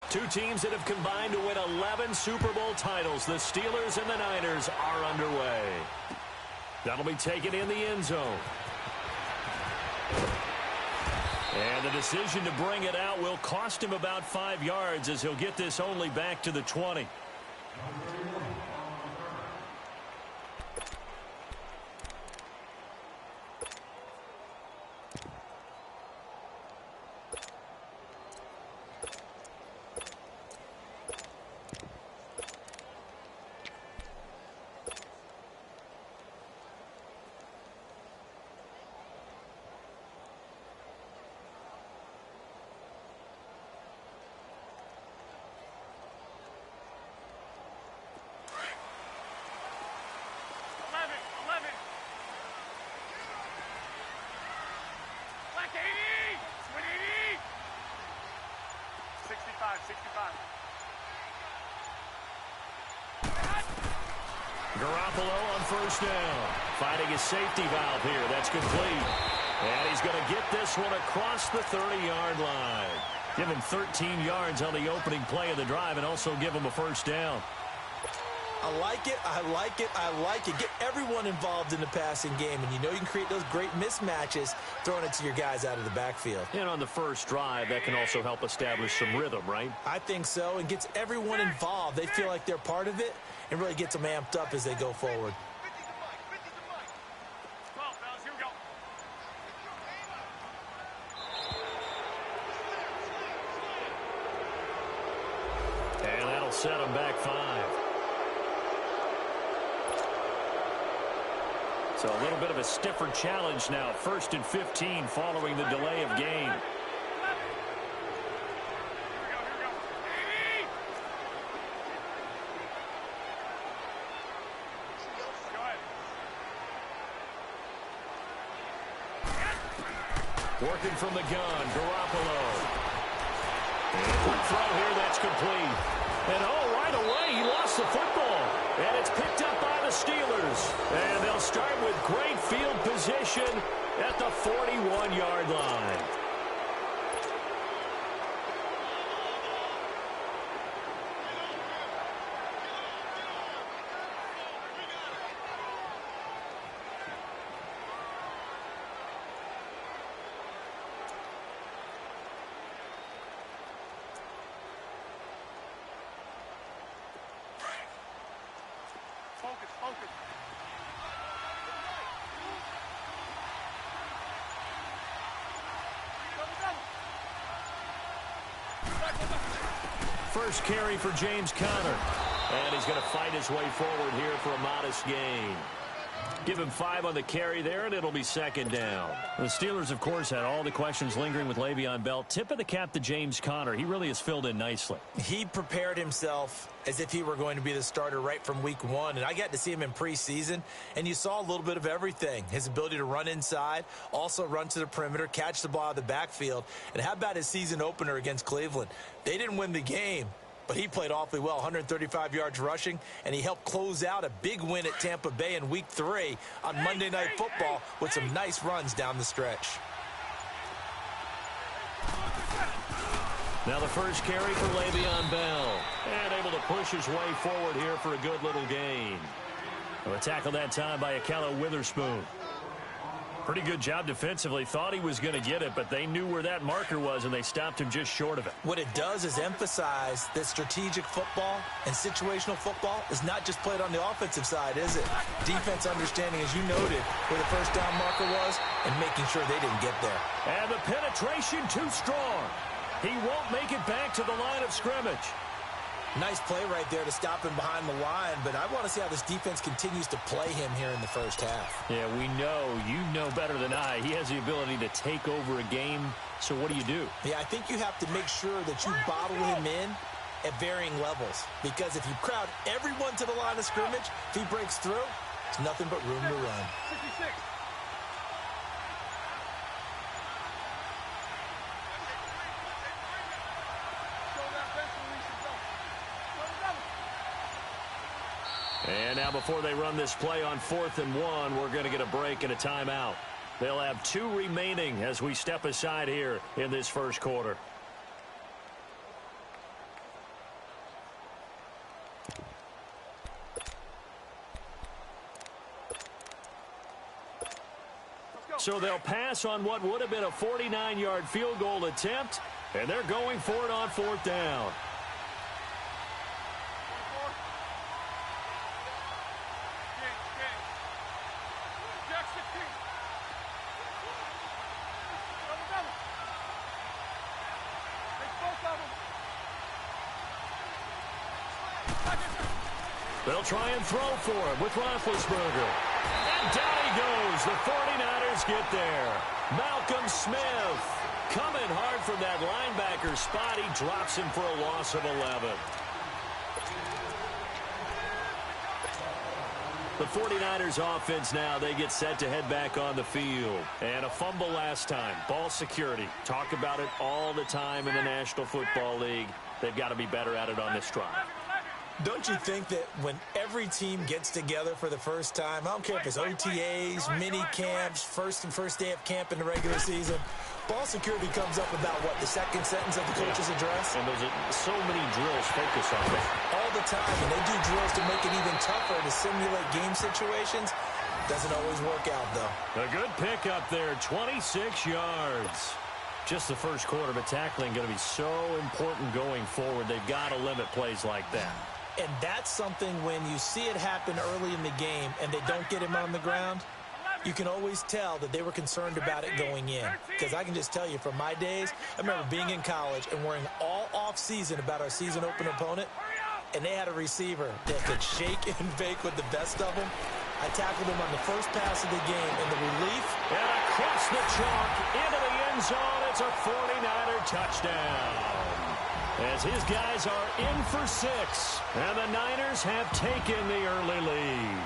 Two teams that have combined to win 11 Super Bowl titles. The Steelers and the Niners are underway. That'll be taken in the end zone. And the decision to bring it out will cost him about 5 yards as he'll get this only back to the 20. Garoppolo on first down. Finding his safety valve here. That's complete. And he's going to get this one across the 30-yard line. Give him 13 yards on the opening play of the drive and also give him a first down. I like it, I like it, I like it. Get everyone involved in the passing game, and you know you can create those great mismatches throwing it to your guys out of the backfield. And on the first drive, that can also help establish some rhythm, right? I think so, and gets everyone involved. They feel like they're part of it and really gets them amped up as they go forward. And that'll set them back 5. So a little bit of a stiffer challenge now. 1st and 15 following the delay of game. Working from the gun, Garoppolo. Quick throw here, that's complete. And right away, he lost the football. And it's picked up by the Steelers. And they'll start with great field position at the 41-yard line. First carry for James Conner. And he's going to fight his way forward here for a modest gain. Give him 5 on the carry there, and it'll be 2nd down. The Steelers, of course, had all the questions lingering with Le'Veon Bell. Tip of the cap to James Conner. He really has filled in nicely. He prepared himself as if he were going to be the starter right from week 1. And I got to see him in preseason, and you saw a little bit of everything. His ability to run inside, also run to the perimeter, catch the ball out of the backfield. And how about his season opener against Cleveland? They didn't win the game, but he played awfully well, 135 yards rushing, and he helped close out a big win at Tampa Bay in Week 3 on Monday Night Football with some nice runs down the stretch. Now the first carry for Le'Veon Bell. And able to push his way forward here for a good little gain. Well, a tackle that time by Akello Witherspoon. Pretty good job defensively. Thought he was going to get it, but they knew where that marker was, and they stopped him just short of it. What it does is emphasize that strategic football and situational football is not just played on the offensive side, is it? Defense understanding, as you noted, where the first down marker was and making sure they didn't get there. And the penetration too strong. He won't make it back to the line of scrimmage. Nice play right there to stop him behind the line, but I want to see how this defense continues to play him here in the first half. Yeah, we know. You know better than I. He has the ability to take over a game, so what do? Yeah, I think you have to make sure that you bottle him in at varying levels, because if you crowd everyone to the line of scrimmage, if he breaks through, it's nothing but room to run. 66. And now before they run this play on 4th and 1, we're going to get a break and a timeout. They'll have 2 remaining as we step aside here in this first quarter. So they'll pass on what would have been a 49-yard field goal attempt, and they're going for it on fourth down. They'll try and throw for him with Roethlisberger. And down he goes. The 49ers get there. Malcolm Smith coming hard from that linebacker spot. He drops him for a loss of 11. The 49ers offense now, they get set to head back on the field. And a fumble last time. Ball security. Talk about it all the time in the National Football League. They've got to be better at it on this drive. Don't you think that when every team gets together for the first time, I don't care if it's OTAs, mini camps, first day of camp in the regular season, ball security comes up about, what, the second sentence of the coach's address? And there's so many drills focus on it. All the time, and they do drills to make it even tougher to simulate game situations. Doesn't always work out, though. A good pick up there, 26 yards. Just the first quarter, but tackling going to be so important going forward. They've got to limit plays like that. And that's something when you see it happen early in the game and they don't get him on the ground, you can always tell that they were concerned about it going in. Because I can just tell you from my days, I remember being in college and worrying all off-season about our season opener opponent, and they had a receiver that could shake and bake with the best of them. I tackled him on the first pass of the game, and the relief. And across the chalk into the end zone, it's a 49er touchdown. As his guys are in for 6, and the Niners have taken the early lead.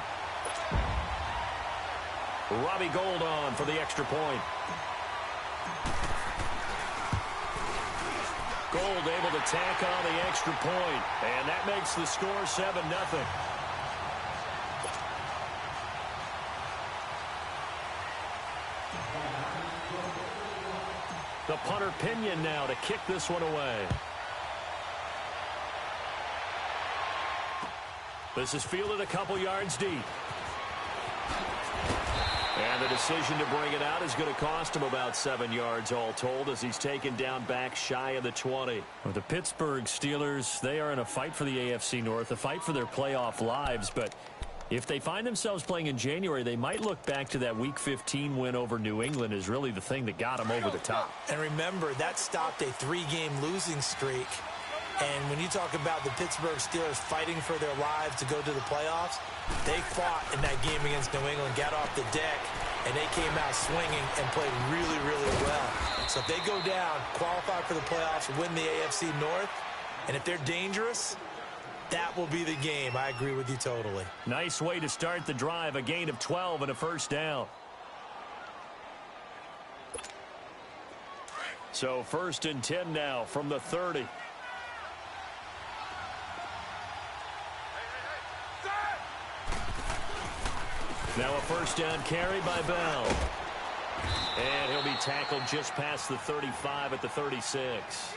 Robbie Gould on for the extra point. Gould able to tack on the extra point, and that makes the score 7-0. The punter Pinion now to kick this one away. This is fielded a couple yards deep. And the decision to bring it out is going to cost him about 7 yards all told as he's taken down back shy of the 20. Well, the Pittsburgh Steelers, they are in a fight for the AFC North, a fight for their playoff lives. But if they find themselves playing in January, they might look back to that Week 15 win over New England as really the thing that got them over the top. And remember, that stopped a 3-game losing streak. And when you talk about the Pittsburgh Steelers fighting for their lives to go to the playoffs, they fought in that game against New England, got off the deck, and they came out swinging and played really, really well. So if they go down, qualify for the playoffs, win the AFC North, and if they're dangerous, that will be the game. I agree with you totally. Nice way to start the drive, a gain of 12 and a first down. So 1st and 10 now from the 30. Now a first down carry by Bell. And he'll be tackled just past the 35 at the 36.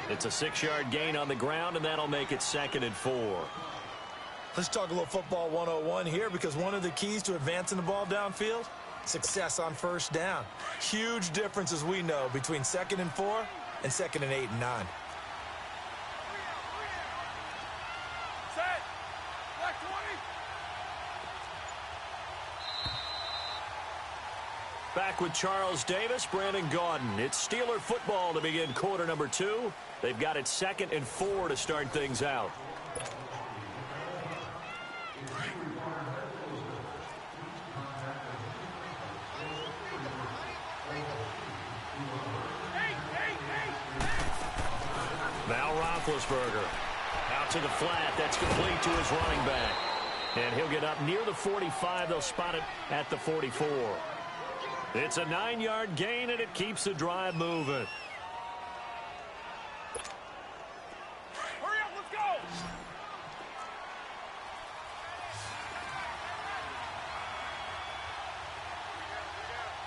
It's a 6-yard gain on the ground, and that'll make it 2nd and 4. Let's talk a little football 101 here, because one of the keys to advancing the ball downfield, success on first down. Huge difference, as we know, between 2nd and 4 and 2nd and 8 and 9. Back with Charles Davis, Brandon Gaudin. It's Steeler football to begin quarter number 2. They've got it 2nd and 4 to start things out. Now Roethlisberger. Out to the flat. That's complete to his running back. And he'll get up near the 45. They'll spot it at the 44. It's a 9-yard gain, and it keeps the drive moving. Hurry up, let's go!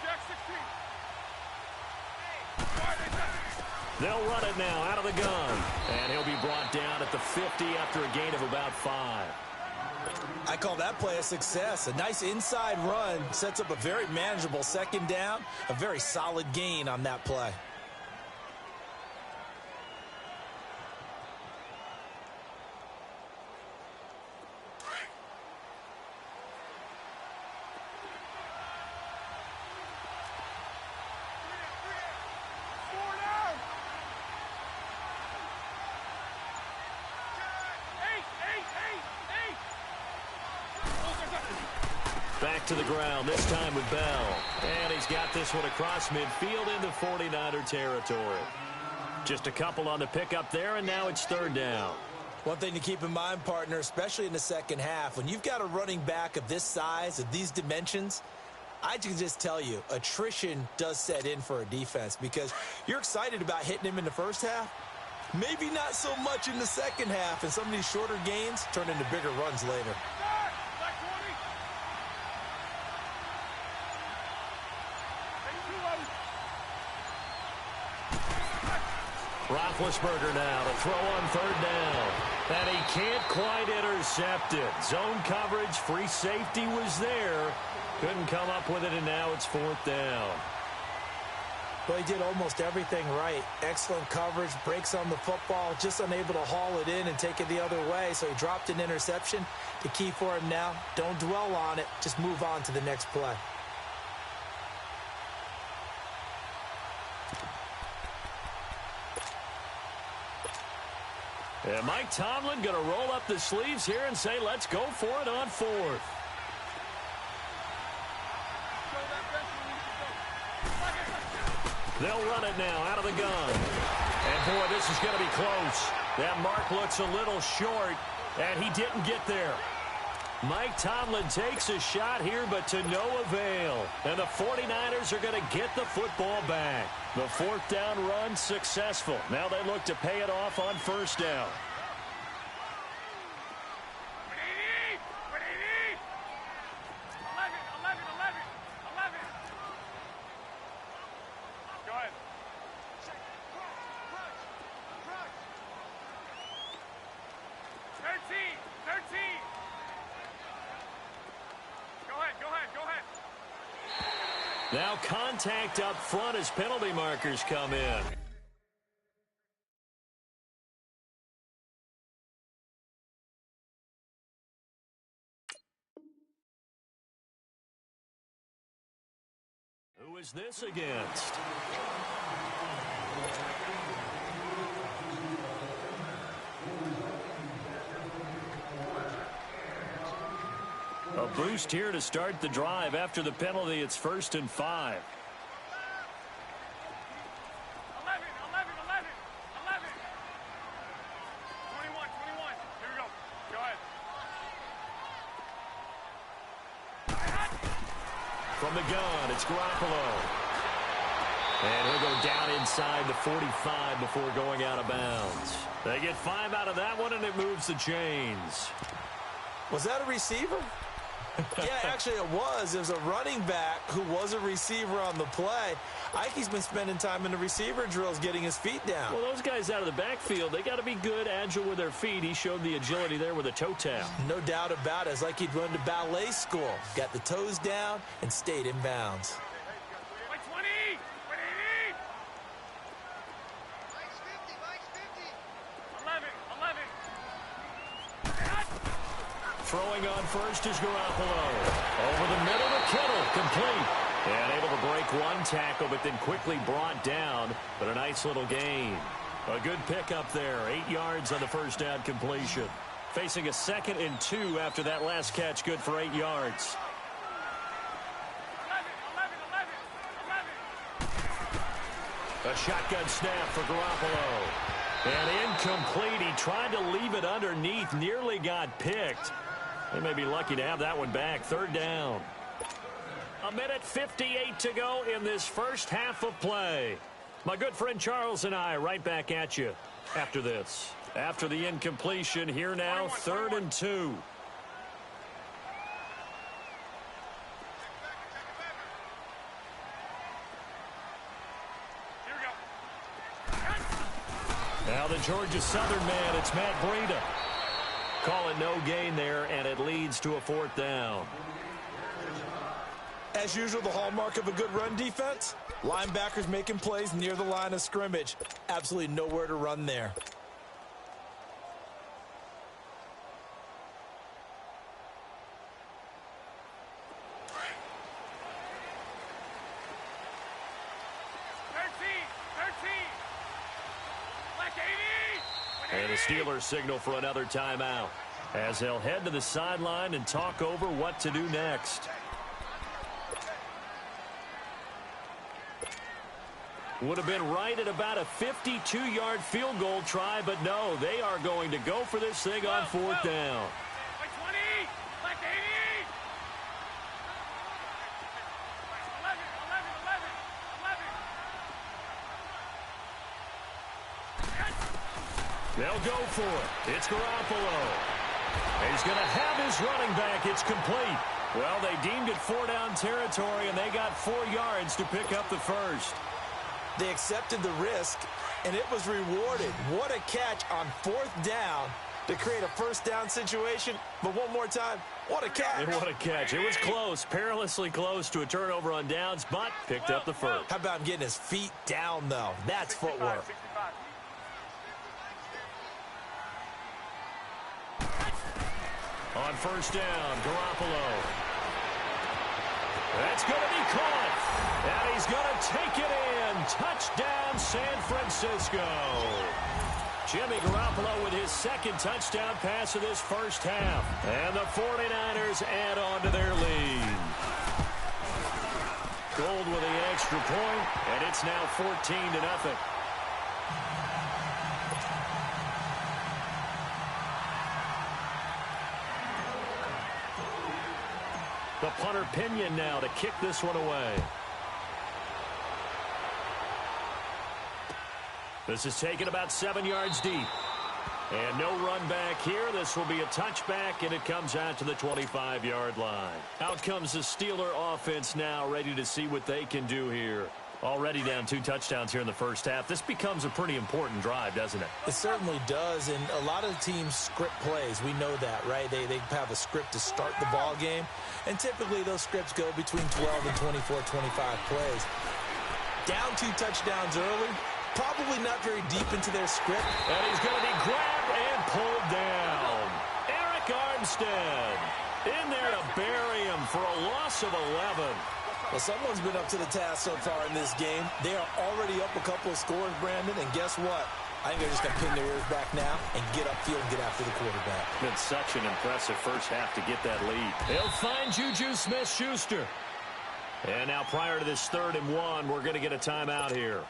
Jack 16. They'll run it now out of the gun. And he'll be brought down at the 50 after a gain of about 5. I call that play a success. A nice inside run sets up a very manageable second down. A very solid gain on that play. Back to the ground, this time with Bell. And he's got this one across midfield into 49er territory. Just a couple on the pickup there, and now it's third down. One thing to keep in mind, partner, especially in the second half, when you've got a running back of this size, of these dimensions, I can just tell you, attrition does set in for a defense because you're excited about hitting him in the first half. Maybe not so much in the second half, and some of these shorter gains turn into bigger runs later. Roethlisberger now to throw on third down. And he can't quite intercept it. Zone coverage, free safety was there. Couldn't come up with it, and now it's fourth down. Well, he did almost everything right. Excellent coverage, breaks on the football, just unable to haul it in and take it the other way. So he dropped an interception. The key for him now, don't dwell on it. Just move on to the next play. And Mike Tomlin going to roll up the sleeves here and say, let's go for it on fourth. They'll run it now out of the gun. And, boy, this is going to be close. That mark looks a little short, and he didn't get there. Mike Tomlin takes a shot here, but to no avail. And the 49ers are going to get the football back. The fourth down run successful. Now they look to pay it off on first down. Now contact up front as penalty markers come in. Who is this against? A boost here to start the drive. After the penalty, it's 1st and 5. 11. 21. Here we go. Go ahead. From the gun, it's Garoppolo. And he'll go down inside the 45 before going out of bounds. They get 5 out of that one, and it moves the chains. Was that a receiver? Yeah, actually it was. It was a running back who was a receiver on the play. I think he's been spending time in the receiver drills getting his feet down. Well, those guys out of the backfield, they got to be good, agile with their feet. He showed the agility there with a toe tap. No doubt about it. It's like he'd run to ballet school. Got the toes down and stayed in bounds. 20. Throwing on first is Garoppolo. Over the middle to Kittle, complete. And able to break one tackle, but then quickly brought down. But a nice little gain. A good pickup there. 8 yards on the first down completion. Facing a 2nd and 2 after that last catch, good for 8 yards. 11. A shotgun snap for Garoppolo. And incomplete. He tried to leave it underneath, nearly got picked. They may be lucky to have that one back. 3rd down. 1:58 to go in this first half of play. My good friend Charles and I right back at you after this. After the incompletion, here now, 3rd and 2. Here we go. Georgia Southern man, it's Matt Breida. Call it no gain there, and it leads to a 4th down. As usual, the hallmark of a good run defense, linebackers making plays near the line of scrimmage. Absolutely nowhere to run there. And the Steelers signal for another timeout as they'll head to the sideline and talk over what to do next. Would have been right at about a 52-yard field goal try, but no, they are going to go for this thing on 4th down. They'll go for it. It's Garoppolo. He's going to have his running back. It's complete. Well, they deemed it 4-down territory, and they got 4 yards to pick up the first. They accepted the risk, and it was rewarded. What a catch on 4th down to create a 1st down situation. But one more time, what a catch. And what a catch. It was close, perilously close to a turnover on downs, but picked up the first. How about him getting his feet down, though? That's footwork. On 1st down, Garoppolo. That's going to be caught. And he's going to take it in. Touchdown, San Francisco. Jimmy Garoppolo with his 2nd touchdown pass of this first half. And the 49ers add on to their lead. Gold with the extra point, and it's now 14-0. The punter Pinion now to kick this one away. This is taken about 7 yards deep. And no run back here. This will be a touchback, and it comes out to the 25-yard line. Out comes the Steeler offense now, ready to see what they can do here. Already down 2 touchdowns here in the first half. This becomes a pretty important drive, doesn't it? It certainly does, and a lot of the teams script plays. We know that, right? They have a script to start the ball game, and typically those scripts go between 12 and 24, 25 plays. Down 2 touchdowns early, probably not very deep into their script. And he's going to be grabbed and pulled down. Eric Armstead in there to bury him for a loss of 11. Well, someone's been up to the task so far in this game. They are already up a couple of scores, Brandon, and guess what? I think they're just going to pin their ears back now and get upfield and get after the quarterback. Been such an impressive first half to get that lead. They'll find Juju Smith-Schuster. And now prior to this 3rd and 1, we're going to get a timeout here,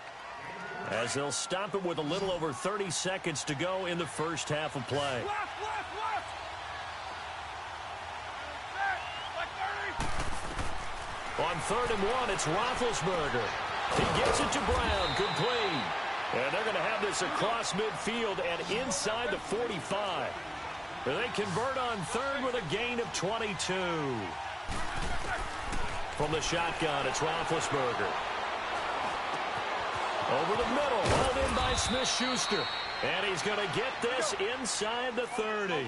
as they'll stop it with a little over 30 seconds to go in the first half of play. On 3rd and 1, it's Roethlisberger. He gets it to Brown, complete. And they're going to have this across midfield and inside the 45. They convert on 3rd with a gain of 22. From the shotgun, it's Roethlisberger. Over the middle, hauled in by Smith-Schuster. And he's going to get this inside the 30.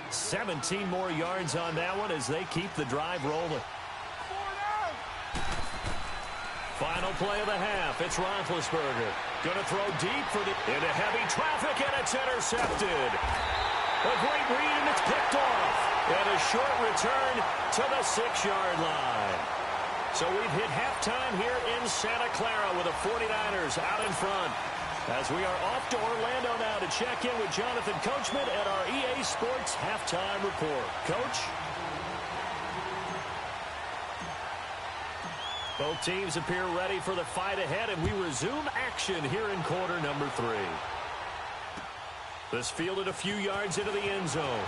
17 more yards on that one as they keep the drive rolling. Final play of the half. It's Roethlisberger. Going to throw deep into heavy traffic, and it's intercepted. A great read, and it's picked off. And a short return to the 6-yard line. So we've hit halftime here in Santa Clara with the 49ers out in front. As we are off to Orlando now to check in with Jonathan Coachman at our EA Sports Halftime Report. Coach? Both teams appear ready for the fight ahead, and we resume action here in quarter number 3. This fielded a few yards into the end zone.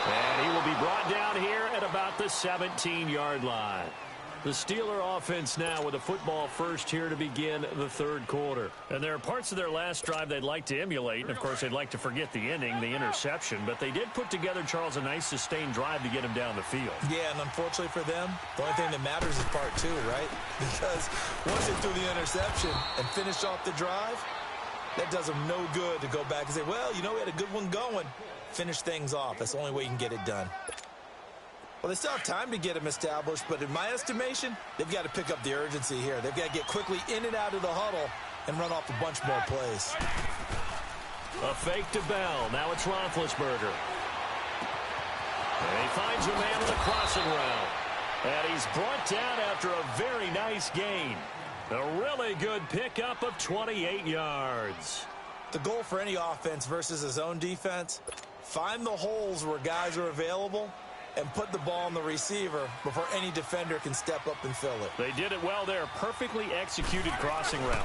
And he will be brought down here at about the 17-yard line. The Steeler offense now with the football first here to begin the 3rd quarter. And there are parts of their last drive they'd like to emulate. And, of course, they'd like to forget the inning, the interception. But they did put together, Charles, a nice sustained drive to get him down the field. Yeah, and unfortunately for them, the only thing that matters is part 2, right? Because once they threw the interception and finished off the drive, That does them no good to go back and say, well, you know, we had a good one going. Finish things off. That's the only way you can get it done. Well, they still have time to get them established, but in my estimation, they've got to pick up the urgency here. They've got to get quickly in and out of the huddle and run off a bunch more plays. A fake to Bell. Now it's Roethlisberger. And he finds a man on the crossing route. And he's brought down after a very nice gain. A really good pickup of 28 yards. The goal for any offense versus his own defense, find the holes where guys are available and put the ball on the receiver before any defender can step up and fill it. They did it well there. Perfectly executed crossing route.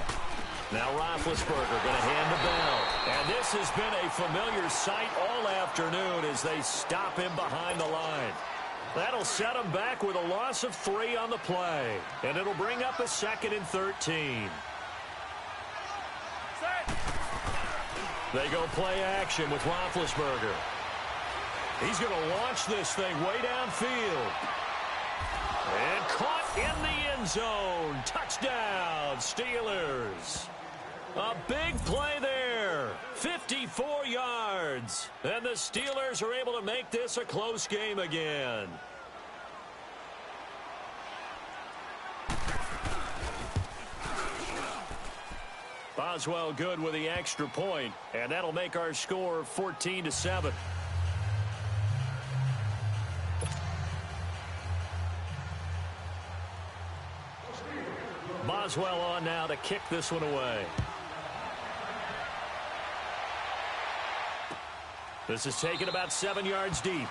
Now Roethlisberger going to hand the bell. And this has been a familiar sight all afternoon as they stop him behind the line. That'll set him back with a loss of 3 on the play. And it'll bring up a 2nd and 13. They go play action with Roethlisberger. He's going to launch this thing way downfield. And caught in the end zone. Touchdown, Steelers. A big play there. 54 yards. And the Steelers are able to make this a close game again. Boswell good with the extra point, and that'll make our score 14-7. Boswell on now to kick this one away. This is taken about 7 yards deep.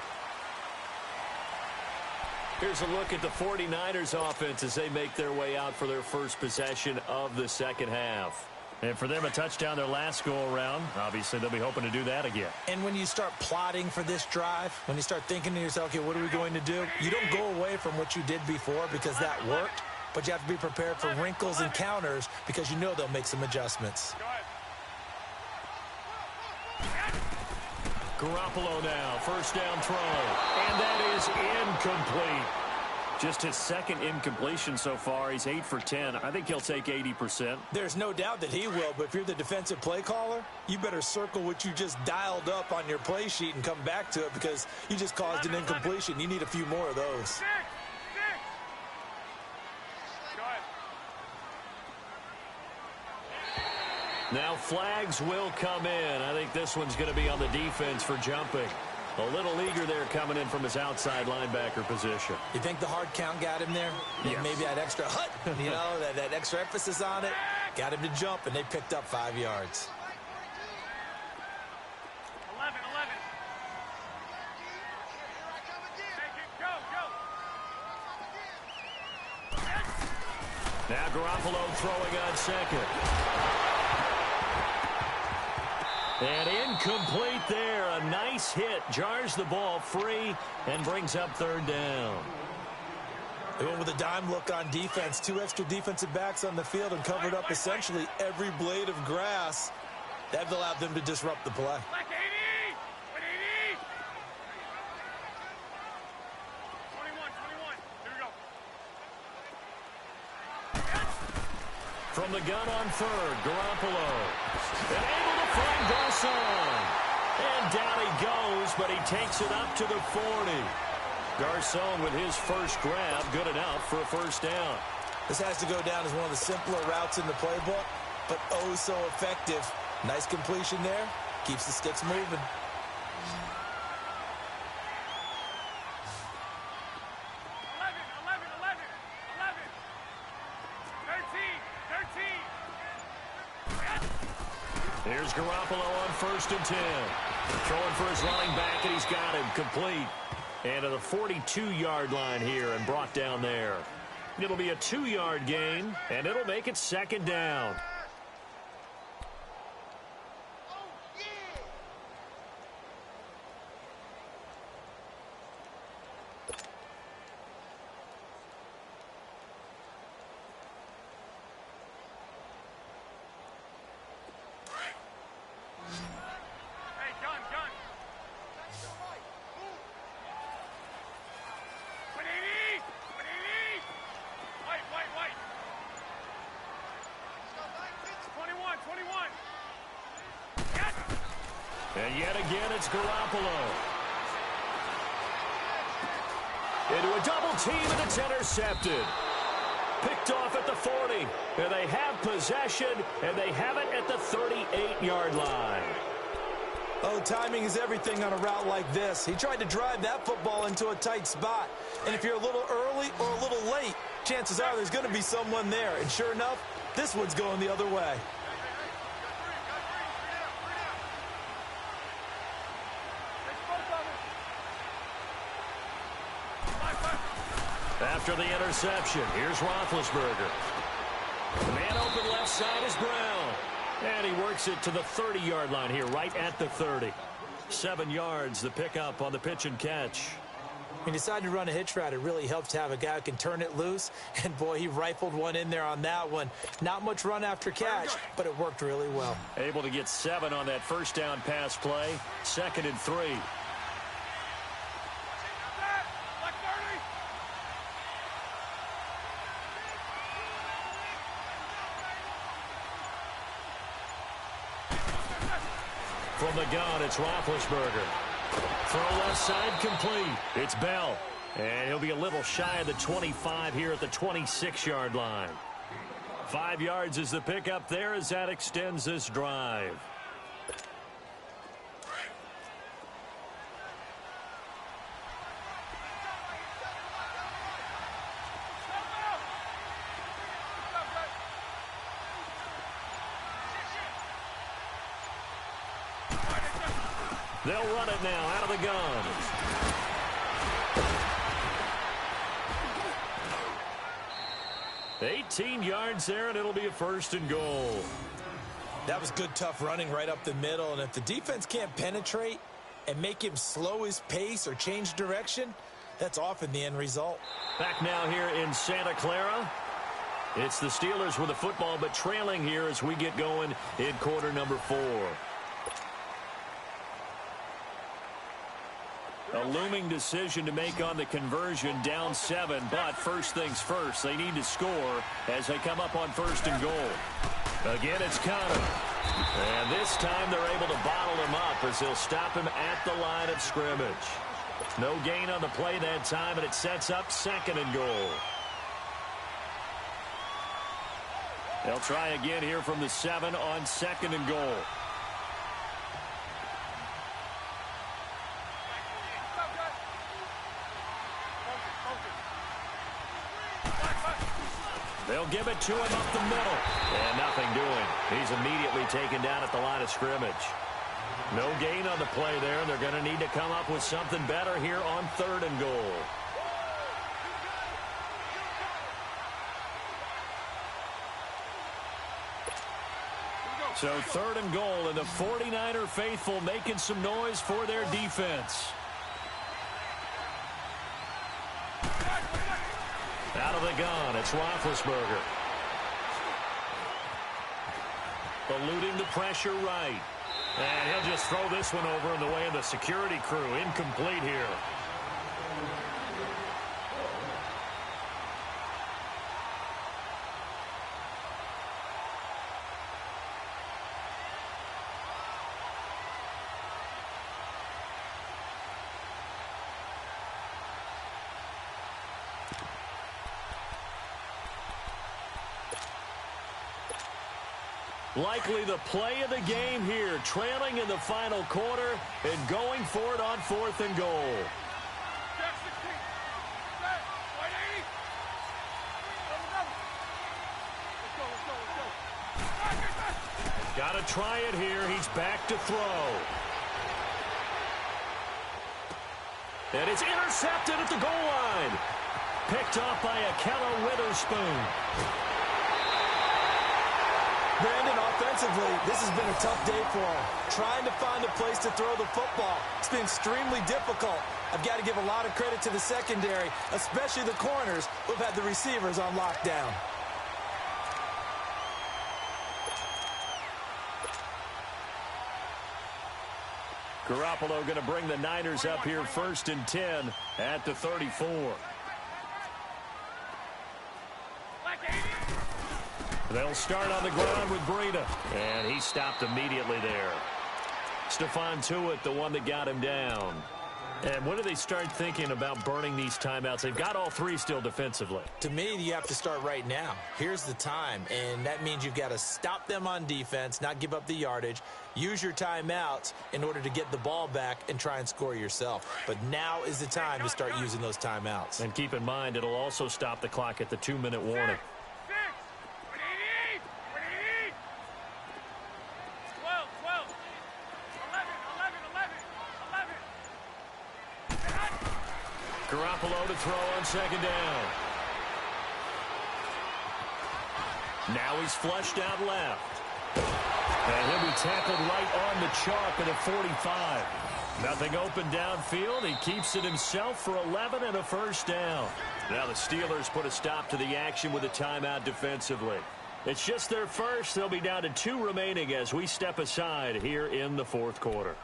Here's a look at the 49ers offense as they make their way out for their first possession of the second half. And for them, a touchdown their last go-around. Obviously, they'll be hoping to do that again. And when you start plotting for this drive, when you start thinking to yourself, okay, what are we going to do? You don't go away from what you did before because that worked, but you have to be prepared for wrinkles and counters because you know they'll make some adjustments. Garoppolo now, first down throw. And that is incomplete. Just his second incompletion so far. He's 8 for 10. I think he'll take 80%. There's no doubt that he will, but if you're the defensive play caller, you better circle what you just dialed up on your play sheet and come back to it because you just caused an incompletion. You need a few more of those. Now flags will come in. I think this one's going to be on the defense for jumping. A little eager there coming in from his outside linebacker position. You think the hard count got him there? Yes. Maybe that extra hut, you know, that extra emphasis on it. Got him to jump, and they picked up 5 yards. 11. Go. Now Garoppolo throwing on second. And incomplete there. A nice hit. Jars the ball free and brings up third down. They went with a dime look on defense. 2 extra defensive backs on the field and covered up essentially every blade of grass. That allowed them to disrupt the play. From the gun on third, Garoppolo. And able to find Garcon. And down he goes, but he takes it up to the 40. Garcon with his first grab, good enough for a first down. This has to go down as one of the simpler routes in the playbook, but oh so effective. Nice completion there. Keeps the sticks moving. Here's Garoppolo on 1st and 10. Throwing for his running back, and he's got him complete. And to the 42-yard line here and brought down there. It'll be a 2-yard gain, and it'll make it second down. And yet again, it's Garoppolo. Into a double team, and it's intercepted. Picked off at the 40. And they have possession, and they have it at the 38-yard line. Oh, timing is everything on a route like this. He tried to drive that football into a tight spot. And if you're a little early or a little late, chances are there's going to be someone there. And sure enough, this one's going the other way. After the interception, here's Roethlisberger. Man open left side is Brown. And he works it to the 30-yard line here, right at the 30. 7 yards, the pickup on the pitch and catch. He decided to run a hitch route. It really helps to have a guy who can turn it loose. And, boy, he rifled one in there on that one. Not much run after catch, but it worked really well. Able to get 7 on that first down pass play. 2nd and 3. From the gun, it's Roethlisberger. Throw left side complete. It's Bell. And he'll be a little shy of the 25 here at the 26-yard line. 5 yards is the pickup there as that extends this drive. They'll run it now out of the gun. $18 yards there, and it'll be a 1st and goal. That was good, tough running right up the middle. And if the defense can't penetrate and make him slow his pace or change direction, that's often the end result. Back now here in Santa Clara. It's the Steelers with the football, but trailing here as we get going in quarter number 4. A looming decision to make on the conversion, down 7, but first things first, they need to score as they come up on 1st and goal. Again, it's Conner. And this time they're able to bottle him up as they'll stop him at the line of scrimmage. No gain on the play that time, and it sets up 2nd and goal. They'll try again here from the 7 on 2nd and goal. They'll give it to him up the middle. And nothing doing. He's immediately taken down at the line of scrimmage. No gain on the play there, and they're going to need to come up with something better here on 3rd and goal. So 3rd and goal, and the 49er faithful making some noise for their defense. Out of the gun, it's Roethlisberger. Eluding the pressure right. And he'll just throw this one over in the way of the security crew. Incomplete here. Likely the play of the game here, trailing in the final quarter and going for it on 4th and goal. Got to try it here. He's back to throw. And it's intercepted at the goal line. Picked off by Akella Witherspoon. Brandon, offensively, this has been a tough day for him. Trying to find a place to throw the football. It's been extremely difficult. I've got to give a lot of credit to the secondary, especially the corners who've had the receivers on lockdown. Garoppolo going to bring the Niners up here 1st and 10 at the 34. They'll start on the ground with Breida. And he stopped immediately there. Stephon Tuitt, the one that got him down. And when do they start thinking about burning these timeouts? They've got all three still defensively. To me, you have to start right now. Here's the time, and that means you've got to stop them on defense, not give up the yardage, use your timeouts in order to get the ball back and try and score yourself. But now is the time to start using those timeouts. And keep in mind, it'll also stop the clock at the 2-minute warning. Garoppolo to throw on second down. Now he's flushed out left. And he'll be tackled right on the chalk at a 45. Nothing open downfield. He keeps it himself for 11 and a first down. Now the Steelers put a stop to the action with a timeout defensively. It's just their first. They'll be down to 2 remaining as we step aside here in the fourth quarter.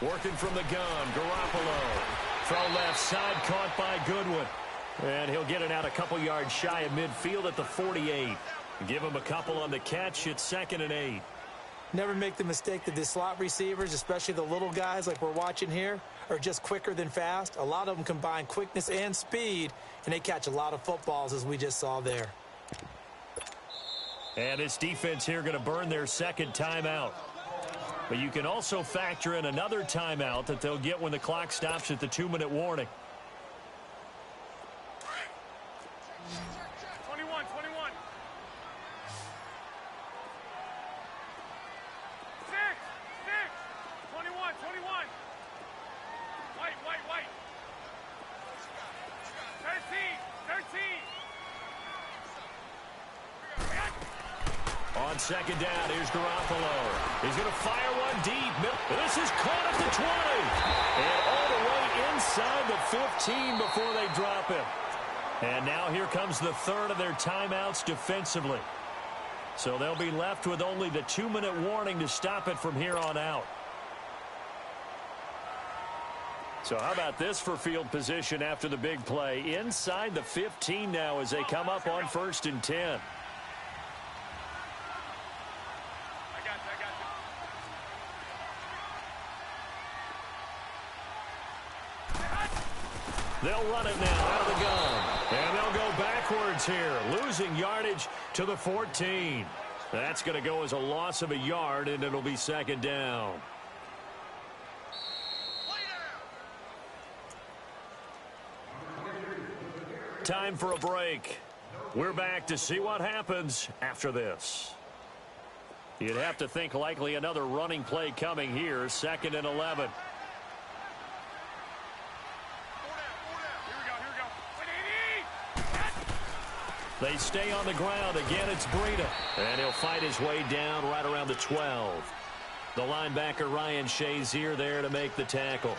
Working from the gun, Garoppolo. Throw left side, caught by Goodwin. And he'll get it out a couple yards shy of midfield at the 48. Give him a couple on the catch. It's 2nd and 8. Never make the mistake that the slot receivers, especially the little guys like we're watching here, are just quicker than fast. A lot of them combine quickness and speed, and they catch a lot of footballs, as we just saw there. And this defense here going to burn their second timeout. But you can also factor in another timeout that they'll get when the clock stops at the 2-minute warning. 21. 21. White. 13. On second down, here's Garoppolo. He's going to fire one deep. This is caught at the 20. And all the way inside the 15 before they drop him. And now here comes the third of their timeouts defensively. So they'll be left with only the 2-minute warning to stop it from here on out. So how about this for field position after the big play? Inside the 15 now as they come up on 1st and 10. They'll run it now out of the gun. And they'll go backwards here, losing yardage to the 14. That's going to go as a loss of a yard, and it'll be 2nd down. Time for a break. We're back to see what happens after this. You'd have to think likely another running play coming here, 2nd and 11. They stay on the ground. Again, it's Breida. And he'll fight his way down right around the 12. The linebacker, Ryan Shazier, there to make the tackle.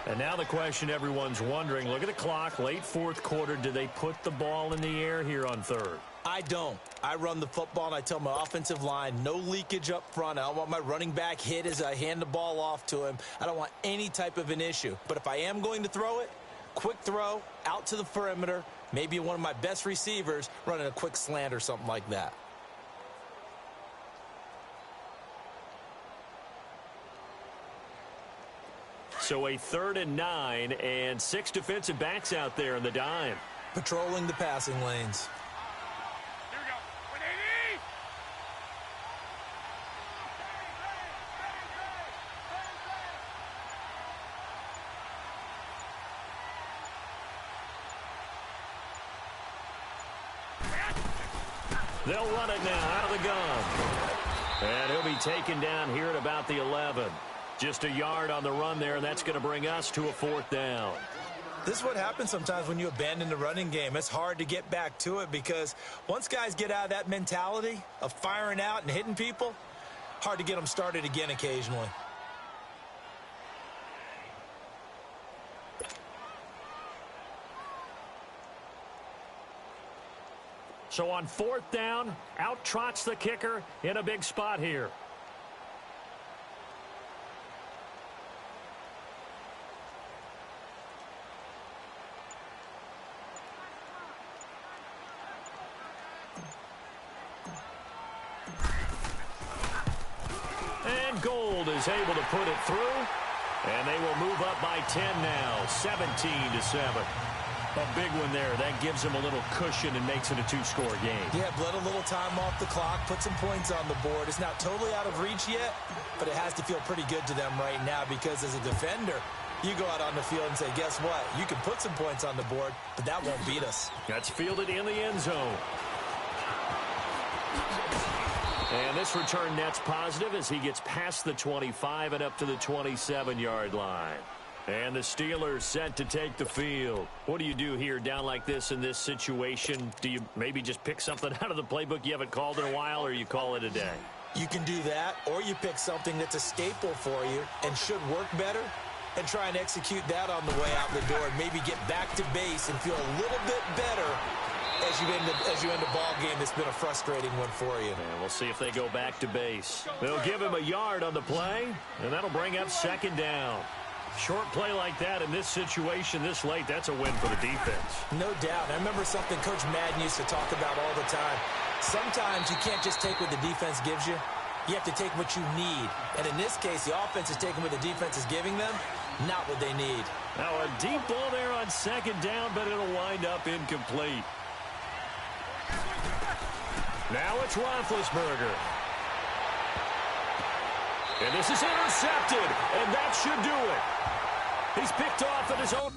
And now the question everyone's wondering, look at the clock, late fourth quarter. Do they put the ball in the air here on 3rd? I don't. I run the football, and I tell my offensive line, no leakage up front. I don't want my running back hit as I hand the ball off to him. I don't want any type of an issue. But if I am going to throw it, quick throw, out to the perimeter, maybe one of my best receivers running a quick slant or something like that. So a 3rd and 9 and 6 defensive backs out there in the dime. Patrolling the passing lanes. Here we go. 180. They'll run it now out of the gun. And he'll be taken down here at about the 11. Just a yard on the run there, and that's going to bring us to a 4th down. This is what happens sometimes when you abandon the running game. It's hard to get back to it because once guys get out of that mentality of firing out and hitting people, hard to get them started again occasionally. So on 4th down, out trots the kicker in a big spot here. And Gold is able to put it through, and they will move up by 10 now, 17-7. A big one there. That gives them a little cushion and makes it a 2-score game. Yeah, bled a little time off the clock, put some points on the board. It's not totally out of reach yet, but it has to feel pretty good to them right now because as a defender, you go out on the field and say, guess what? You can put some points on the board, but that won't beat us. That's fielded in the end zone. And this return net's positive as he gets past the 25 and up to the 27-yard line. And the Steelers set to take the field. What do you do here down like this in this situation? Do you maybe just pick something out of the playbook you haven't called in a while, or you call it a day? You can do that, or you pick something that's a staple for you and should work better and try and execute that on the way out the door and maybe get back to base and feel a little bit better as you end a ball game that's been a frustrating one for you. And we'll see if they go back to base. They'll give him a yard on the play, and that'll bring up 2nd down. Short play like that in this situation this late, that's a win for the defense. No doubt. I remember something Coach Madden used to talk about all the time. Sometimes you can't just take what the defense gives you. You have to take what you need. And in this case, the offense is taking what the defense is giving them, not what they need. Now a deep ball there on 2nd down, but it'll wind up incomplete. Now it's Roethlisberger. And this is intercepted, and that should do it. He's picked off at his own...